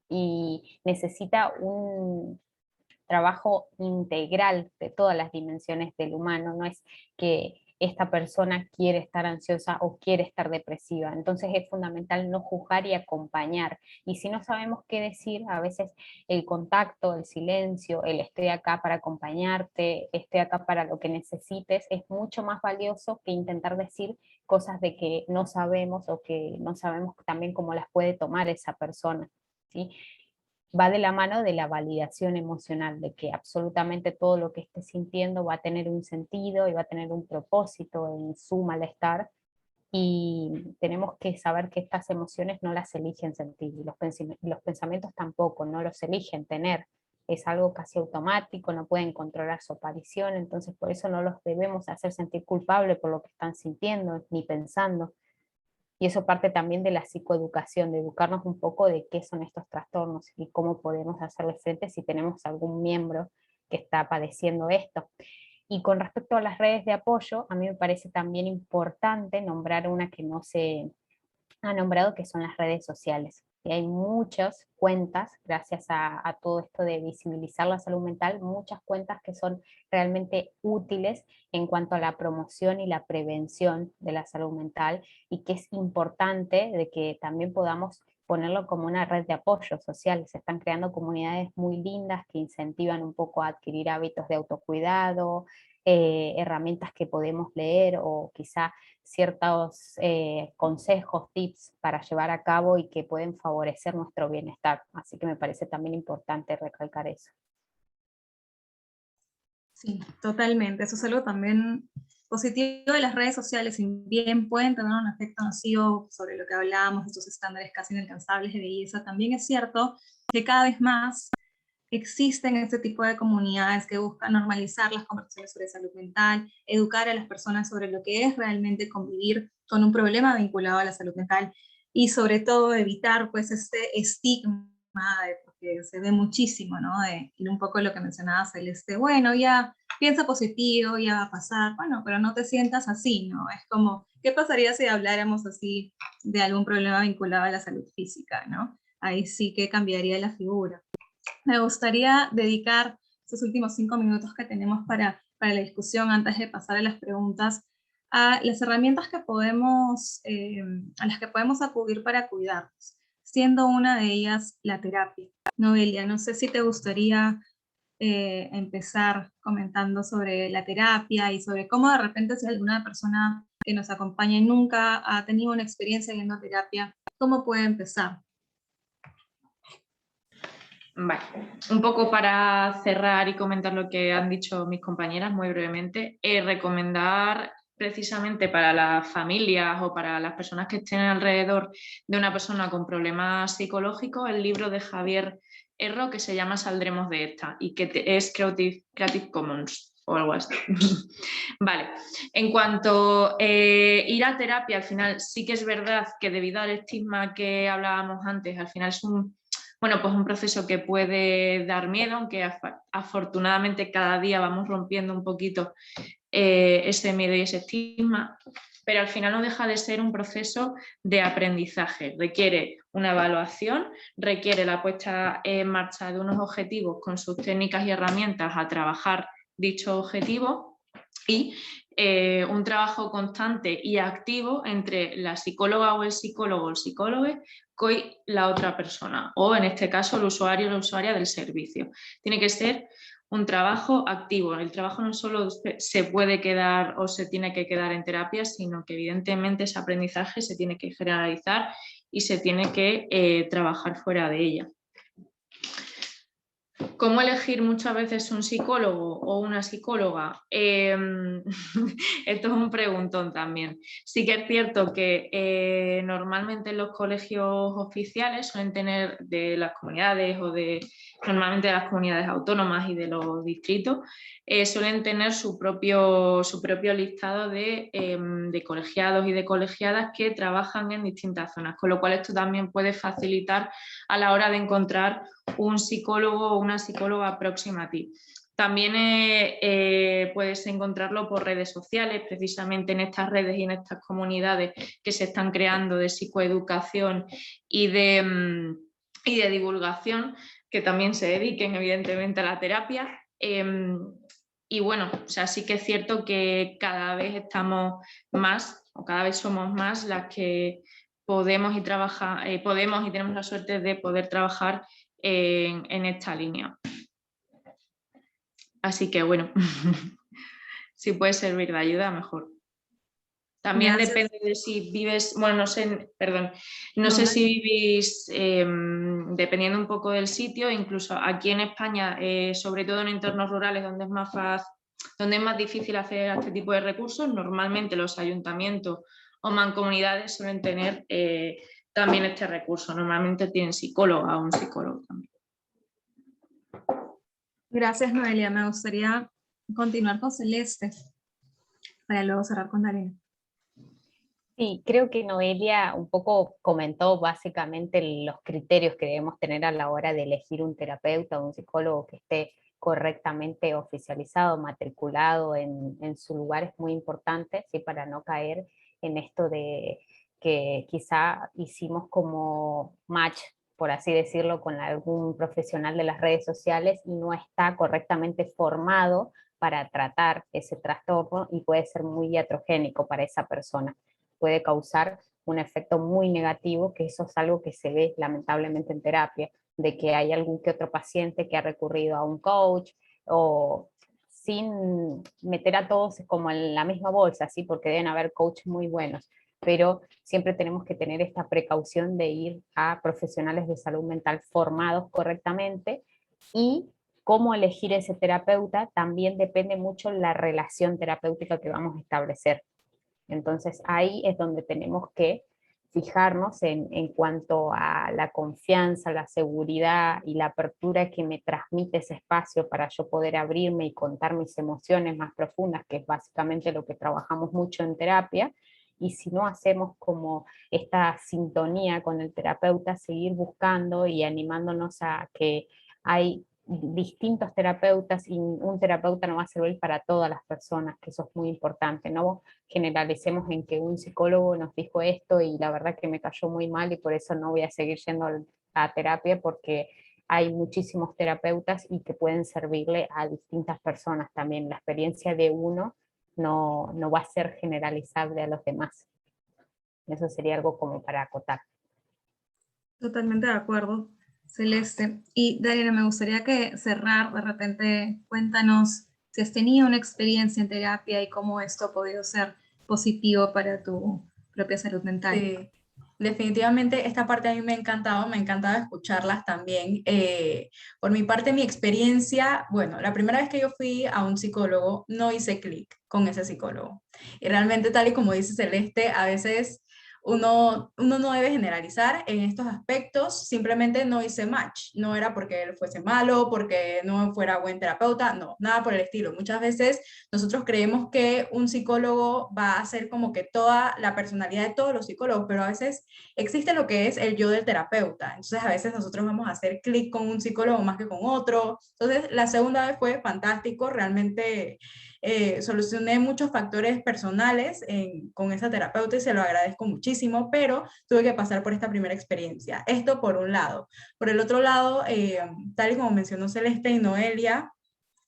y necesita un trabajo integral de todas las dimensiones del humano, no es que esta persona quiere estar ansiosa o quiere estar depresiva. Entonces es fundamental no juzgar y acompañar. Y si no sabemos qué decir, a veces el contacto, el silencio, el estoy acá para acompañarte, estoy acá para lo que necesites, es mucho más valioso que intentar decir cosas de que no sabemos o que no sabemos también cómo las puede tomar esa persona, ¿sí? Va de la mano de la validación emocional, de que absolutamente todo lo que esté sintiendo va a tener un sentido y va a tener un propósito en su malestar, y tenemos que saber que estas emociones no las eligen sentir, y los pensamientos tampoco, no los eligen tener, es algo casi automático, no pueden controlar su aparición, entonces por eso no los debemos hacer sentir culpables por lo que están sintiendo ni pensando. Y eso parte también de la psicoeducación, de educarnos un poco de qué son estos trastornos y cómo podemos hacerle frente si tenemos algún miembro que está padeciendo esto. Y con respecto a las redes de apoyo, a mí me parece también importante nombrar una que no se ha nombrado, que son las redes sociales. Y hay muchas cuentas, gracias a todo esto de visibilizar la salud mental, muchas cuentas que son realmente útiles en cuanto a la promoción y la prevención de la salud mental, y que es importante de que también podamos ponerlo como una red de apoyo social. Se están creando comunidades muy lindas que incentivan un poco a adquirir hábitos de autocuidado, herramientas que podemos leer, o quizá ciertos consejos, tips para llevar a cabo y que pueden favorecer nuestro bienestar. Así que me parece también importante recalcar eso. Sí, totalmente. Eso es algo también positivo de las redes sociales, si bien pueden tener un efecto nocivo sobre lo que hablábamos, estos estándares casi inalcanzables de belleza, también es cierto que cada vez más existen este tipo de comunidades que buscan normalizar las conversaciones sobre salud mental, educar a las personas sobre lo que es realmente convivir con un problema vinculado a la salud mental. y sobre todo evitar pues este estigma, porque se ve muchísimo, ¿no? Y un poco lo que mencionaba Celeste, bueno, ya piensa positivo, ya va a pasar, bueno, pero no te sientas así, ¿no? Es como, ¿qué pasaría si habláramos así de algún problema vinculado a la salud física, ¿no? Ahí sí que cambiaría la figura. Me gustaría dedicar estos últimos 5 minutos que tenemos para la discusión antes de pasar a las preguntas a las herramientas que podemos, a las que podemos acudir para cuidarnos, siendo una de ellas la terapia. Noelia, no sé si te gustaría empezar comentando sobre la terapia y sobre cómo de repente si alguna persona que nos acompañe nunca ha tenido una experiencia yendo a terapia, ¿cómo puede empezar? Vale, un poco para cerrar y comentar lo que han dicho mis compañeras muy brevemente, recomendar precisamente para las familias o para las personas que estén alrededor de una persona con problemas psicológicos el libro de Javier Erro que se llama Saldremos de esta y que es Creative Commons o algo así. Vale, en cuanto ir a terapia, al final sí que es verdad que debido al estigma que hablábamos antes, al final es bueno, pues un proceso que puede dar miedo, aunque afortunadamente cada día vamos rompiendo un poquito ese miedo y ese estigma, pero al final no deja de ser un proceso de aprendizaje. Requiere una evaluación, requiere la puesta en marcha de unos objetivos con sus técnicas y herramientas a trabajar dicho objetivo y un trabajo constante y activo entre la psicóloga o el psicólogo con la otra persona o en este caso el usuario o la usuaria del servicio. Tiene que ser un trabajo activo. El trabajo no solo se puede quedar o se tiene que quedar en terapia, sino que evidentemente ese aprendizaje se tiene que generalizar y se tiene que trabajar fuera de ella. ¿Cómo elegir muchas veces un psicólogo o una psicóloga? Esto es un preguntón también. Sí que es cierto que normalmente los colegios oficiales suelen tener de las comunidades normalmente de las comunidades autónomas y de los distritos, suelen tener su propio listado de colegiados y de colegiadas que trabajan en distintas zonas, con lo cual esto también puede facilitar a la hora de encontrar un psicólogo o una psicóloga próxima a ti. También puedes encontrarlo por redes sociales, precisamente en estas redes y en estas comunidades que se están creando de psicoeducación y de divulgación, que también se dediquen evidentemente a la terapia. Y bueno, o sea, sí que es cierto que cada vez estamos más o cada vez somos más las que podemos y tenemos la suerte de poder trabajar en esta línea. Así que bueno, si puede servir de ayuda, mejor. También Gracias. depende de si vives, bueno, no sé, perdón, no sé si vivís, dependiendo un poco del sitio, incluso aquí en España, sobre todo en entornos rurales donde es más difícil hacer este tipo de recursos, normalmente los ayuntamientos o mancomunidades suelen tener también este recurso. Normalmente tienen psicóloga o un psicólogo también. Gracias, Noelia. Me gustaría continuar con Celeste para luego cerrar con Darina. Sí, creo que Noelia un poco comentó básicamente los criterios que debemos tener a la hora de elegir un terapeuta o un psicólogo que esté correctamente oficializado, matriculado en su lugar es muy importante, ¿sí? Para no caer en esto de que quizá hicimos como match, por así decirlo, con algún profesional de las redes sociales y no está correctamente formado para tratar ese trastorno y puede ser muy iatrogénico para esa persona. Puede causar un efecto muy negativo, que eso es algo que se ve lamentablemente en terapia, de que hay algún que otro paciente que ha recurrido a un coach o sin meter a todos como en la misma bolsa, ¿sí? Porque deben haber coaches muy buenos, pero siempre tenemos que tener esta precaución de ir a profesionales de salud mental formados correctamente y cómo elegir ese terapeuta también depende mucho la relación terapéutica que vamos a establecer. Entonces ahí es donde tenemos que fijarnos en cuanto a la confianza, la seguridad y la apertura que me transmite ese espacio para yo poder abrirme y contar mis emociones más profundas, que es básicamente lo que trabajamos mucho en terapia, y si no hacemos como esta sintonía con el terapeuta, seguir buscando y animándonos a que hay distintos terapeutas y un terapeuta no va a servir para todas las personas, que eso es muy importante, no generalicemos en que un psicólogo nos dijo esto y la verdad que me cayó muy mal y por eso no voy a seguir yendo a terapia, porque hay muchísimos terapeutas y que pueden servirle a distintas personas también. La experiencia de uno no va a ser generalizable a los demás. Eso sería algo como para acotar. Totalmente de acuerdo, Celeste. Y Dariana, me gustaría que cerrar, de repente, cuéntanos si has tenido una experiencia en terapia y cómo esto ha podido ser positivo para tu propia salud mental. Sí, definitivamente esta parte a mí me ha encantado, me ha encantado escucharlas también. Por mi parte, mi experiencia, bueno, la primera vez que yo fui a un psicólogo, no hice clic con ese psicólogo. Y realmente, tal y como dice Celeste, a veces uno no debe generalizar en estos aspectos, simplemente no hice match. No era porque él fuese malo, porque no fuera buen terapeuta, no, nada por el estilo. Muchas veces nosotros creemos que un psicólogo va a ser como que toda la personalidad de todos los psicólogos, pero a veces existe lo que es el yo del terapeuta. Entonces a veces nosotros vamos a hacer clic con un psicólogo más que con otro. Entonces la segunda vez fue fantástico, realmente solucioné muchos factores personales con esa terapeuta y se lo agradezco muchísimo, pero tuve que pasar por esta primera experiencia. Esto por un lado. Por el otro lado, tal y como mencionó Celeste y Noelia,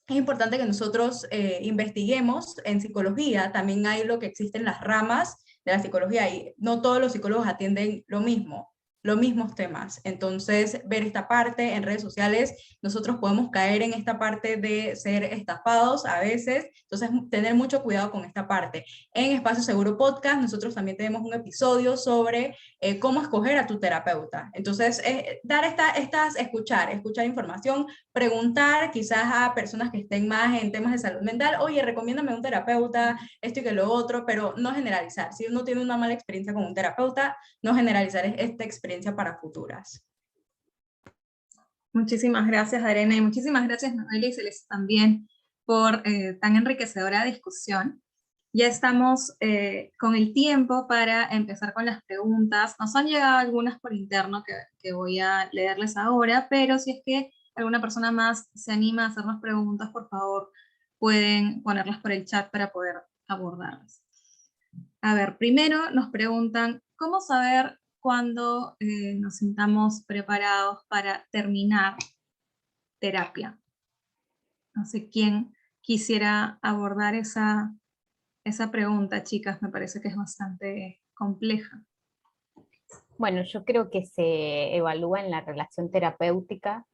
es importante que nosotros investiguemos en psicología. También hay lo que existen las ramas de la psicología y no todos los psicólogos atienden lo mismo, los mismos temas. Entonces, ver esta parte en redes sociales, nosotros podemos caer en esta parte de ser estafados a veces. Entonces, tener mucho cuidado con esta parte. En Espacio Seguro Podcast, nosotros también tenemos un episodio sobre cómo escoger a tu terapeuta. Entonces, escuchar información, preguntar quizás a personas que estén más en temas de salud mental, oye, recomiéndame un terapeuta, esto y que lo otro, pero no generalizar. Si uno tiene una mala experiencia con un terapeuta, no generalizar esta experiencia para futuras. Muchísimas gracias, Arena, y muchísimas gracias, Noelia y Celeste, también por tan enriquecedora discusión. Ya estamos con el tiempo para empezar con las preguntas. Nos han llegado algunas por interno que voy a leerles ahora, pero si es que alguna persona más se anima a hacernos preguntas, por favor, pueden ponerlas por el chat para poder abordarlas. A ver, primero nos preguntan, ¿cómo saber cuándo nos sintamos preparados para terminar terapia? No sé quién quisiera abordar esa pregunta, chicas, me parece que es bastante compleja. Bueno, yo creo que se evalúa en la relación terapéutica,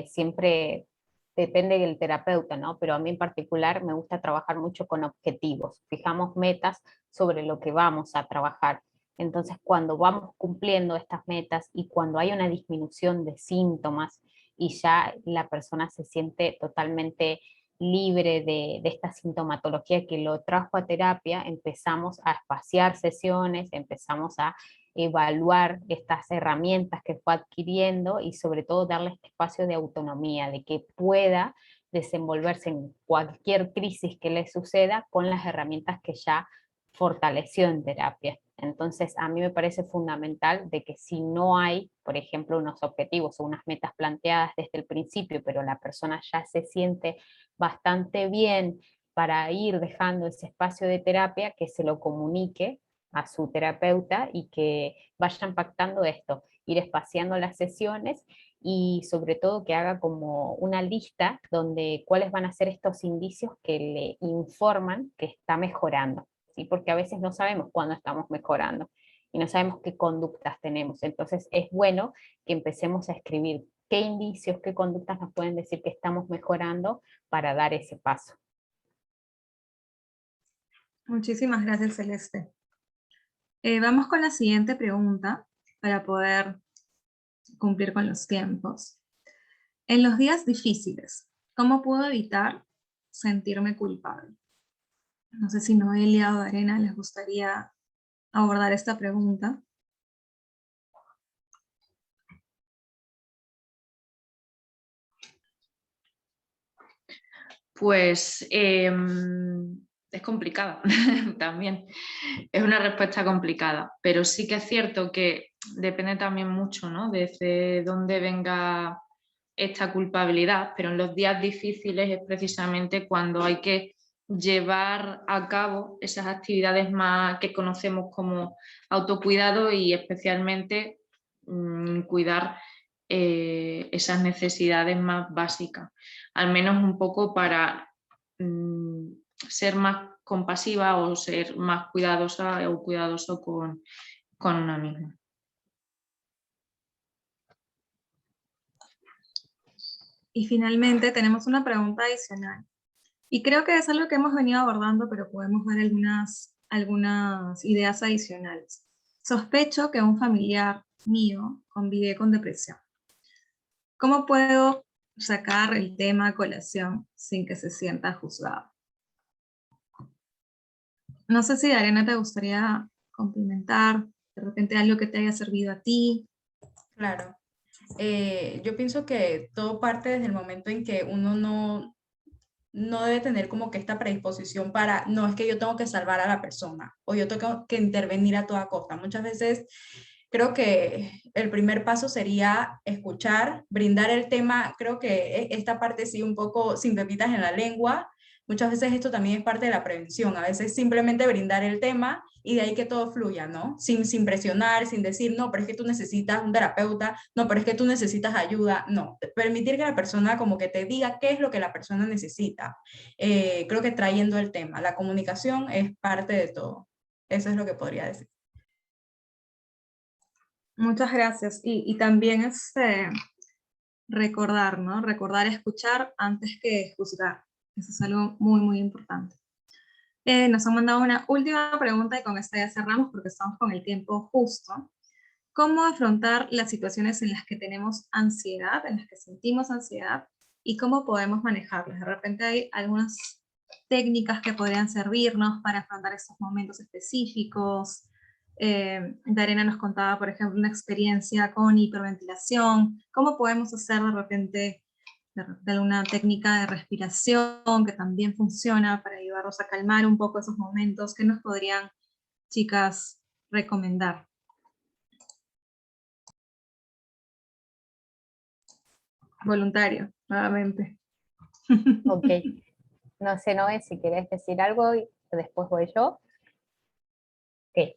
siempre depende del terapeuta, ¿no? Pero a mí en particular me gusta trabajar mucho con objetivos, fijamos metas sobre lo que vamos a trabajar. Entonces, cuando vamos cumpliendo estas metas y cuando hay una disminución de síntomas y ya la persona se siente totalmente libre de esta sintomatología que lo trajo a terapia, empezamos a espaciar sesiones, empezamos a evaluar estas herramientas que fue adquiriendo y sobre todo darle este espacio de autonomía, de que pueda desenvolverse en cualquier crisis que le suceda con las herramientas que ya fortaleció en terapia. Entonces, a mí me parece fundamental de que si no hay, por ejemplo, unos objetivos o unas metas planteadas desde el principio, pero la persona ya se siente bastante bien para ir dejando ese espacio de terapia, que se lo comunique a su terapeuta y que vayan pactando esto, ir espaciando las sesiones y sobre todo que haga como una lista donde cuáles van a ser estos indicios que le informan que está mejorando, ¿sí? Porque a veces no sabemos cuándo estamos mejorando y no sabemos qué conductas tenemos. Entonces es bueno que empecemos a escribir qué indicios, qué conductas nos pueden decir que estamos mejorando para dar ese paso. Muchísimas gracias, Celeste. Vamos con la siguiente pregunta para poder cumplir con los tiempos. En los días difíciles, ¿cómo puedo evitar sentirme culpable? No sé si Noelia o Arena les gustaría abordar esta pregunta. Pues es complicada también. Es una respuesta complicada, pero sí que es cierto que depende también mucho, ¿no?, desde dónde venga esta culpabilidad, pero en los días difíciles es precisamente cuando hay que llevar a cabo esas actividades más que conocemos como autocuidado y especialmente cuidar esas necesidades más básicas, al menos un poco para ser más compasiva o ser más cuidadosa o cuidadoso con una misma. Y finalmente tenemos una pregunta adicional. Y creo que es algo que hemos venido abordando, pero podemos dar algunas ideas adicionales. Sospecho que un familiar mío convive con depresión. ¿Cómo puedo sacar el tema a colación sin que se sienta juzgado? No sé si, Arena, te gustaría complementar de repente algo que te haya servido a ti. Claro. Yo pienso que todo parte desde el momento en que uno no debe tener como que esta predisposición para, no, es que yo tengo que salvar a la persona o yo tengo que intervenir a toda costa. Muchas veces creo que el primer paso sería escuchar, brindar el tema. Creo que esta parte sí un poco sin pepitas en la lengua. Muchas veces esto también es parte de la prevención. A veces simplemente brindar el tema y de ahí que todo fluya, ¿no? Sin presionar, sin decir, no, pero es que tú necesitas un terapeuta, no, pero es que tú necesitas ayuda. No, permitir que la persona como que te diga qué es lo que la persona necesita. Creo que trayendo el tema. La comunicación es parte de todo. Eso es lo que podría decir. Muchas gracias. Y también recordar, ¿no? Recordar escuchar antes que juzgar. Eso es algo muy, muy importante. Nos han mandado una última pregunta y con esta ya cerramos porque estamos con el tiempo justo. ¿Cómo afrontar las situaciones en las que tenemos ansiedad, en las que sentimos ansiedad, y cómo podemos manejarlas? De repente hay algunas técnicas que podrían servirnos para afrontar estos momentos específicos. Darena nos contaba, por ejemplo, una experiencia con hiperventilación. ¿Cómo podemos hacer de repente de alguna técnica de respiración que también funciona para ayudarnos a calmar un poco esos momentos? ¿Qué nos podrían, chicas, recomendar? Voluntario, nuevamente. Ok, no sé, Noé, si querés decir algo y después voy yo. Ok.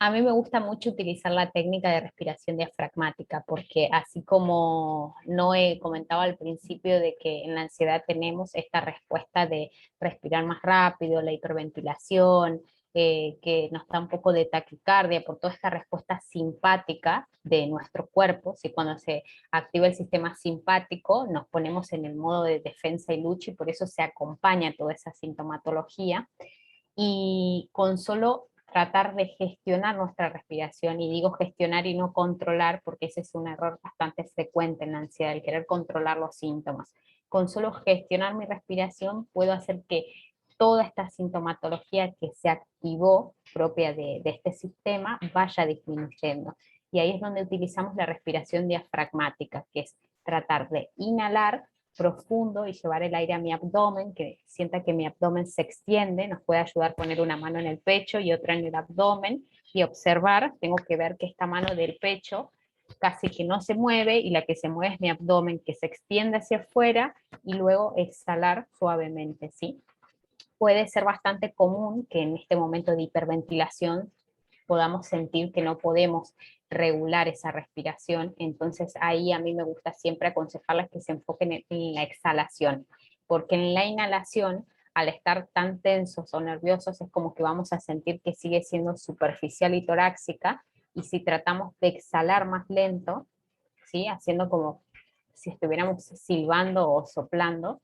A mí me gusta mucho utilizar la técnica de respiración diafragmática, porque así como Noé comentaba al principio de que en la ansiedad tenemos esta respuesta de respirar más rápido, la hiperventilación, que nos da un poco de taquicardia por toda esta respuesta simpática de nuestro cuerpo. Si cuando se activa el sistema simpático nos ponemos en el modo de defensa y lucha, y por eso se acompaña toda esa sintomatología. Y con solo tratar de gestionar nuestra respiración, y digo gestionar y no controlar, porque ese es un error bastante frecuente en la ansiedad, el querer controlar los síntomas. Con solo gestionar mi respiración puedo hacer que toda esta sintomatología que se activó propia de este sistema vaya disminuyendo. Y ahí es donde utilizamos la respiración diafragmática, que es tratar de inhalar profundo y llevar el aire a mi abdomen, que sienta que mi abdomen se extiende. Nos puede ayudar a poner una mano en el pecho y otra en el abdomen y observar. Tengo que ver que esta mano del pecho casi que no se mueve y la que se mueve es mi abdomen, que se extiende hacia afuera, y luego exhalar suavemente, ¿sí? Puede ser bastante común que en este momento de hiperventilación podamos sentir que no podemos regular esa respiración. Entonces ahí a mí me gusta siempre aconsejarles que se enfoquen en la exhalación, porque en la inhalación, al estar tan tensos o nerviosos, es como que vamos a sentir que sigue siendo superficial y torácica, y si tratamos de exhalar más lento, ¿sí?, haciendo como si estuviéramos silbando o soplando,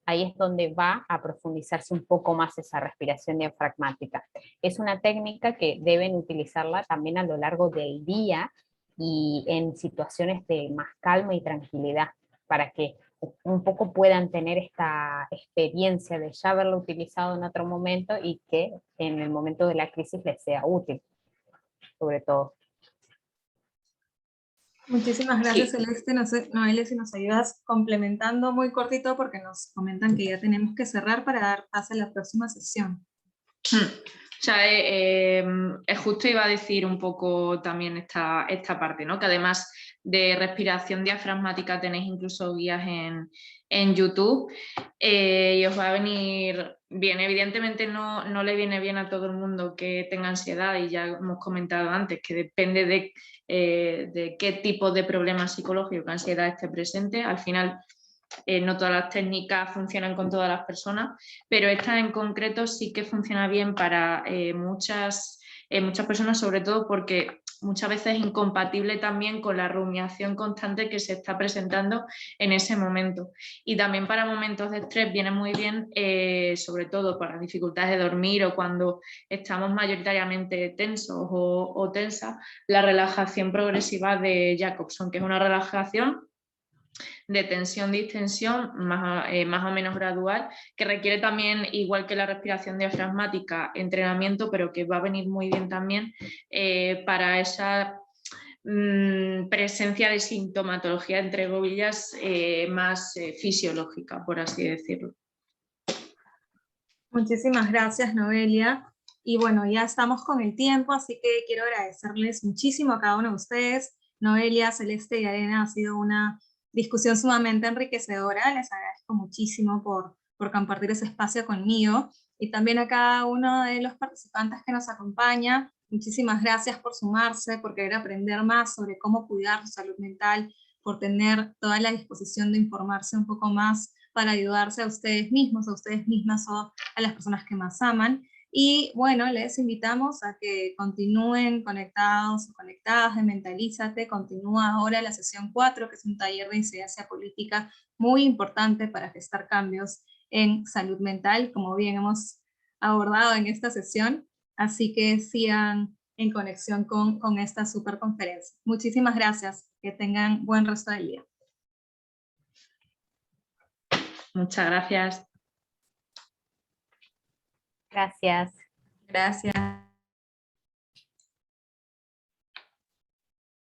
ahí es donde va a profundizarse un poco más esa respiración diafragmática. Es una técnica que deben utilizarla también a lo largo del día y en situaciones de más calma y tranquilidad, para que un poco puedan tener esta experiencia de ya haberlo utilizado en otro momento y que en el momento de la crisis les sea útil, sobre todo. Muchísimas gracias, Sí. Celeste. No sé, Noelia, si nos ayudas complementando muy cortito porque nos comentan que ya tenemos que cerrar para dar pase a la próxima sesión. O sea, justo iba a decir un poco también esta parte, ¿no? Que además de respiración diafragmática tenéis incluso guías en YouTube y os va a venir bien. Evidentemente no le viene bien a todo el mundo que tenga ansiedad, y ya hemos comentado antes que depende de qué tipo de problema psicológico que ansiedad esté presente. Al final no todas las técnicas funcionan con todas las personas, pero esta en concreto sí que funciona bien para muchas personas, sobre todo porque muchas veces es incompatible también con la rumiación constante que se está presentando en ese momento. Y también para momentos de estrés viene muy bien, sobre todo para dificultades de dormir o cuando estamos mayoritariamente tensos o tensas, la relajación progresiva de Jacobson, que es una relajación de tensión-distensión más o menos gradual, que requiere también, igual que la respiración diafragmática, entrenamiento, pero que va a venir muy bien también para esa presencia de sintomatología, entre comillas, más fisiológica, por así decirlo. Muchísimas gracias, Noelia. Y bueno, ya estamos con el tiempo, así que quiero agradecerles muchísimo a cada uno de ustedes. Noelia, Celeste y Arena, ha sido una discusión sumamente enriquecedora. Les agradezco muchísimo por compartir ese espacio conmigo. Y también a cada uno de los participantes que nos acompaña. Muchísimas gracias por sumarse, por querer aprender más sobre cómo cuidar su salud mental, por tener toda la disposición de informarse un poco más para ayudarse a ustedes mismos, a ustedes mismas o a las personas que más aman. Y bueno, les invitamos a que continúen conectados o conectadas de Mentalízate. Continúa ahora la sesión 4, que es un taller de incidencia política muy importante para gestar cambios en salud mental, como bien hemos abordado en esta sesión. Así que sigan en conexión con esta super conferencia. Muchísimas gracias. Que tengan buen resto del día. Muchas gracias. Gracias. Gracias.